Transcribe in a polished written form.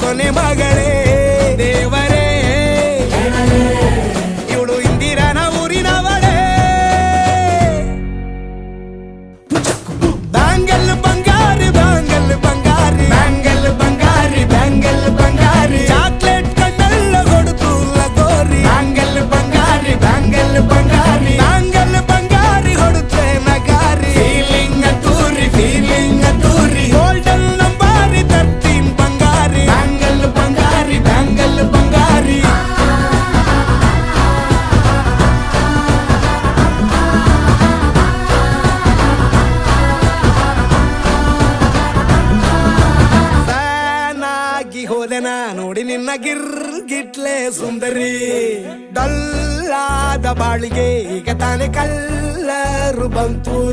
ಕೊನೆ ಮಗಳೇ ದೇವರೇ ಇವಳು ಇಂದಿರನ ಊರಿನವಳೇ ಬ್ಯಾಂಗಲ್ ಬಂಗಾರಿ ಬ್ಯಾಂಗಲ್ ಬಂಗಾರಿ ಬ್ಯಾಂಗಲ್ ಬಂಗಾರಿ ಬ್ಯಾಂಗಲ್ ಬಂಗಾರಿ ಚಾಕ್ಲೇಟ್ ಕಣ್ಣೆಲ್ಲ ಕೊಡುತ್ತು ಲಗೋರಿ ಬ್ಯಾಂಗಲ್ ಬಂಗಾರಿ ಬ್ಯಾಂಗಲ್ ಬಂಗಾರಿ ಬ್ಯಾಂಗಲ್ ಬಂಗಾರಿ ಹೊಡುತ್ತೆ ನಗಾರಿ ಫೀಲಿಂಗ್ ಅತೂರಿ ಗೋಲ್ಡನ್ ನಂಬಾರಿ 13 ಬಂಗಾರಿ ಬ್ಯಾಂಗಲ್ ಬಂಗಾರಿ ಬ್ಯಾಂಗಲ್ ಬಂಗಾರಿ ಹೋದೆನಾ ನೋಡಿ ನಿನ್ನ ಗಿರ್ಗಿಟ್ಲೆ ಸುಂದರಿ ಡಲ್ಲಾದ ಬಾಳಿಗೆ ಈಗ ತಾನೆ ಕಲ್ಲರು ಬಂತು